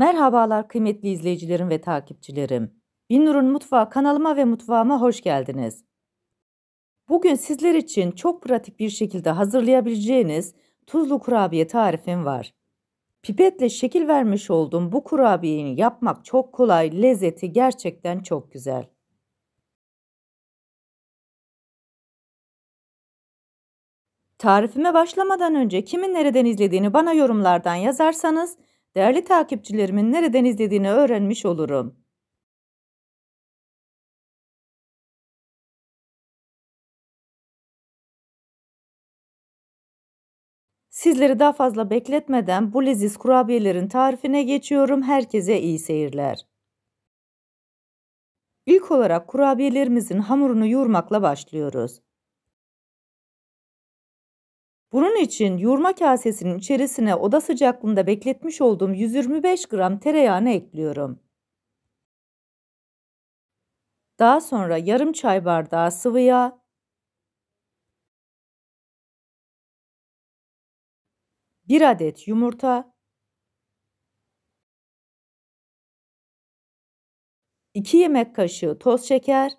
Merhabalar kıymetli izleyicilerim ve takipçilerim. Binnur'un Mutfağı kanalıma ve mutfağıma hoş geldiniz. Bugün sizler için çok pratik bir şekilde hazırlayabileceğiniz tuzlu kurabiye tarifim var. Pipetle şekil vermiş olduğum bu kurabiyeyi yapmak çok kolay, lezzeti gerçekten çok güzel. Tarifime başlamadan önce kimin nereden izlediğini bana yorumlardan yazarsanız, değerli takipçilerimin nereden izlediğini öğrenmiş olurum. Sizleri daha fazla bekletmeden bu leziz kurabiyelerin tarifine geçiyorum. Herkese iyi seyirler. İlk olarak kurabiyelerimizin hamurunu yoğurmakla başlıyoruz. Bunun için yoğurma kasesinin içerisine oda sıcaklığında bekletmiş olduğum 125 gram tereyağını ekliyorum. Daha sonra yarım çay bardağı sıvı yağ, 1 adet yumurta, 2 yemek kaşığı toz şeker,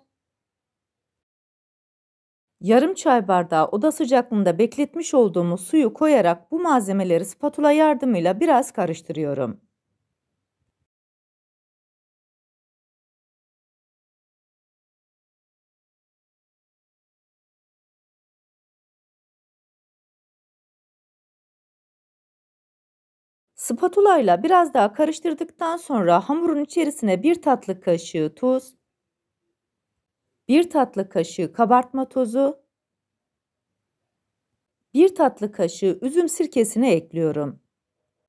yarım çay bardağı oda sıcaklığında bekletmiş olduğumuz suyu koyarak bu malzemeleri spatula yardımıyla biraz karıştırıyorum. Spatula ile biraz daha karıştırdıktan sonra hamurun içerisine 1 tatlı kaşığı tuz, 1 tatlı kaşığı kabartma tozu, 1 tatlı kaşığı üzüm sirkesini ekliyorum.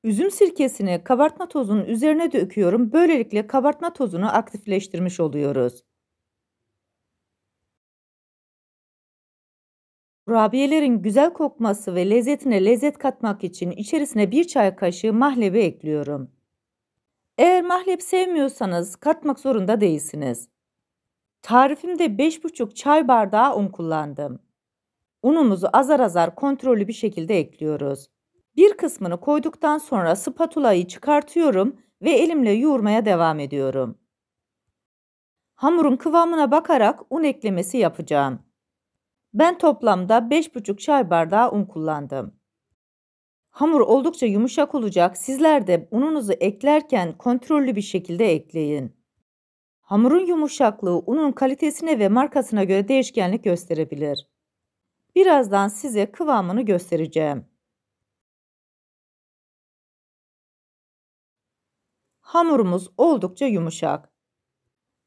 Üzüm sirkesini kabartma tozunun üzerine döküyorum. Böylelikle kabartma tozunu aktifleştirmiş oluyoruz. Kurabiyelerin güzel kokması ve lezzetine lezzet katmak için içerisine 1 çay kaşığı mahlebi ekliyorum. Eğer mahlep sevmiyorsanız katmak zorunda değilsiniz. Tarifimde 5,5 çay bardağı un kullandım. Unumuzu azar azar kontrollü bir şekilde ekliyoruz. Bir kısmını koyduktan sonra spatulayı çıkartıyorum ve elimle yoğurmaya devam ediyorum. Hamurun kıvamına bakarak un eklemesi yapacağım. Ben toplamda 5,5 çay bardağı un kullandım. Hamur oldukça yumuşak olacak. Sizler de ununuzu eklerken kontrollü bir şekilde ekleyin. Hamurun yumuşaklığı unun kalitesine ve markasına göre değişkenlik gösterebilir. Birazdan size kıvamını göstereceğim. Hamurumuz oldukça yumuşak.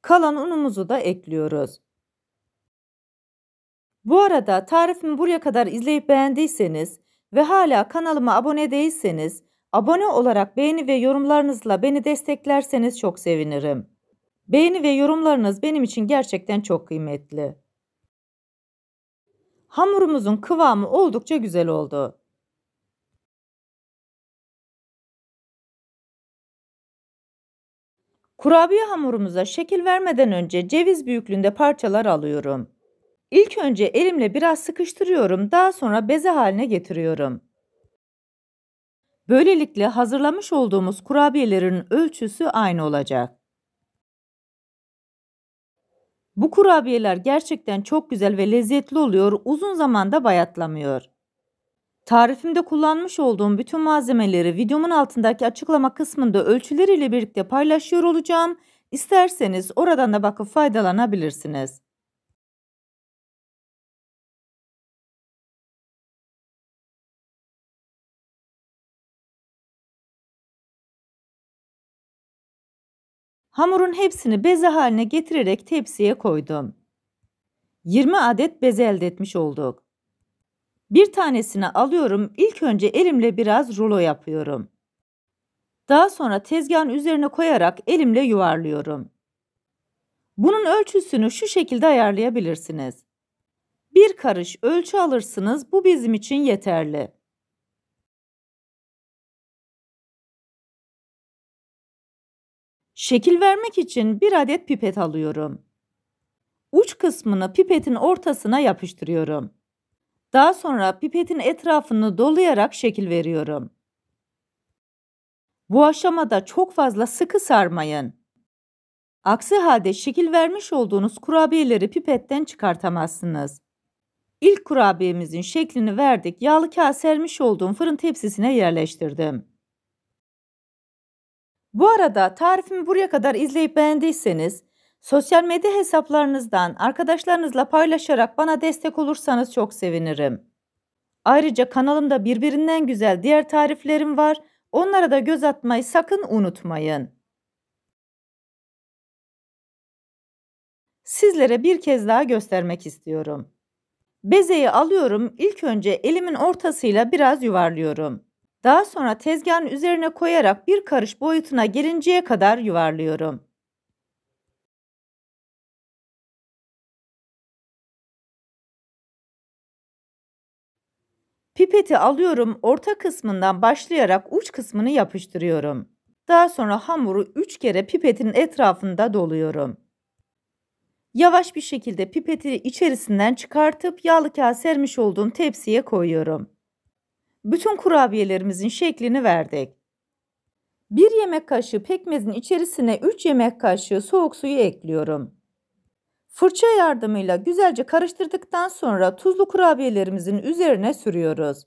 Kalan unumuzu da ekliyoruz. Bu arada tarifimi buraya kadar izleyip beğendiyseniz ve hala kanalıma abone değilseniz, abone olarak beğeni ve yorumlarınızla beni desteklerseniz çok sevinirim. Beğeni ve yorumlarınız benim için gerçekten çok kıymetli. Hamurumuzun kıvamı oldukça güzel oldu. Kurabiye hamurumuza şekil vermeden önce ceviz büyüklüğünde parçalar alıyorum. İlk önce elimle biraz sıkıştırıyorum, daha sonra beze haline getiriyorum. Böylelikle hazırlamış olduğumuz kurabiyelerin ölçüsü aynı olacak. Bu kurabiyeler gerçekten çok güzel ve lezzetli oluyor, uzun zamanda bayatlamıyor. Tarifimde kullanmış olduğum bütün malzemeleri videomun altındaki açıklama kısmında ölçüleriyle birlikte paylaşıyor olacağım. İsterseniz oradan da bakıp faydalanabilirsiniz. Hamurun hepsini beze haline getirerek tepsiye koydum. 20 adet beze elde etmiş olduk. Bir tanesini alıyorum. İlk önce elimle biraz rulo yapıyorum. Daha sonra tezgahın üzerine koyarak elimle yuvarlıyorum. Bunun ölçüsünü şu şekilde ayarlayabilirsiniz. Bir karış ölçü alırsınız. Bu bizim için yeterli. Şekil vermek için bir adet pipet alıyorum. Uç kısmını pipetin ortasına yapıştırıyorum. Daha sonra pipetin etrafını dolayarak şekil veriyorum. Bu aşamada çok fazla sıkı sarmayın. Aksi halde şekil vermiş olduğunuz kurabiyeleri pipetten çıkartamazsınız. İlk kurabiyemizin şeklini verdik. Yağlı kağıt sermiş olduğum fırın tepsisine yerleştirdim. Bu arada tarifimi buraya kadar izleyip beğendiyseniz, sosyal medya hesaplarınızdan arkadaşlarınızla paylaşarak bana destek olursanız çok sevinirim. Ayrıca kanalımda birbirinden güzel diğer tariflerim var. Onlara da göz atmayı sakın unutmayın. Sizlere bir kez daha göstermek istiyorum. Bezeyi alıyorum. İlk önce elimin ortasıyla biraz yuvarlıyorum. Daha sonra tezgahın üzerine koyarak bir karış boyutuna gelinceye kadar yuvarlıyorum. Pipeti alıyorum, orta kısmından başlayarak uç kısmını yapıştırıyorum. Daha sonra hamuru 3 kere pipetin etrafında doluyorum. Yavaş bir şekilde pipeti içerisinden çıkartıp yağlı kağıt sermiş olduğum tepsiye koyuyorum. Bütün kurabiyelerimizin şeklini verdik. 1 yemek kaşığı pekmezin içerisine 3 yemek kaşığı soğuk suyu ekliyorum. Fırça yardımıyla güzelce karıştırdıktan sonra tuzlu kurabiyelerimizin üzerine sürüyoruz.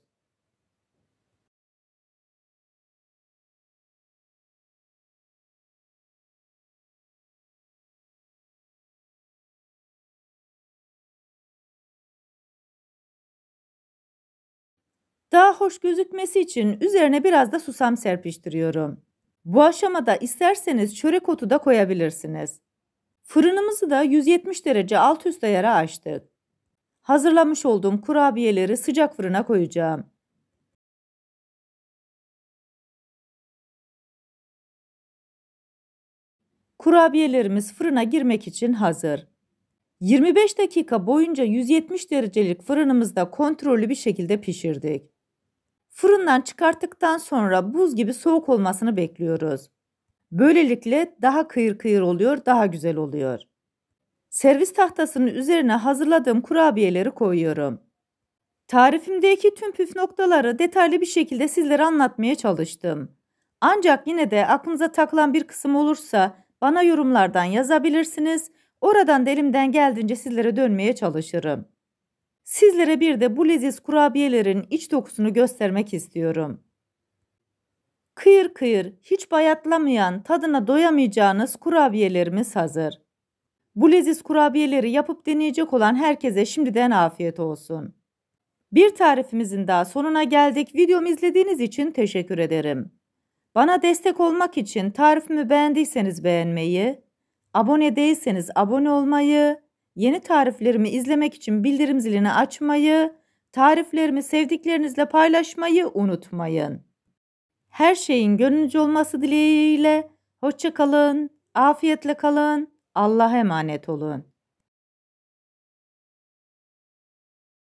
Daha hoş gözükmesi için üzerine biraz da susam serpiştiriyorum. Bu aşamada isterseniz çörek otu da koyabilirsiniz. Fırınımızı da 170 derece alt üst ayara açtık. Hazırlamış olduğum kurabiyeleri sıcak fırına koyacağım. Kurabiyelerimiz fırına girmek için hazır. 25 dakika boyunca 170 derecelik fırınımızda kontrollü bir şekilde pişirdik. Fırından çıkarttıktan sonra buz gibi soğuk olmasını bekliyoruz. Böylelikle daha kıyır kıyır oluyor, daha güzel oluyor. Servis tahtasının üzerine hazırladığım kurabiyeleri koyuyorum. Tarifimdeki tüm püf noktaları detaylı bir şekilde sizlere anlatmaya çalıştım. Ancak yine de aklınıza takılan bir kısım olursa bana yorumlardan yazabilirsiniz. Oradan da elimden geldiğince sizlere dönmeye çalışırım. Sizlere bir de bu leziz kurabiyelerin iç dokusunu göstermek istiyorum. Kıyır kıyır, hiç bayatlamayan, tadına doyamayacağınız kurabiyelerimiz hazır. Bu leziz kurabiyeleri yapıp deneyecek olan herkese şimdiden afiyet olsun. Bir tarifimizin daha sonuna geldik. Videomu izlediğiniz için teşekkür ederim. Bana destek olmak için tarifimi beğendiyseniz beğenmeyi, abone değilseniz abone olmayı, yeni tariflerimi izlemek için bildirim zilini açmayı, tariflerimi sevdiklerinizle paylaşmayı unutmayın. Her şeyin gönlünüzce olması dileğiyle, hoşça kalın, afiyetle kalın, Allah'a emanet olun.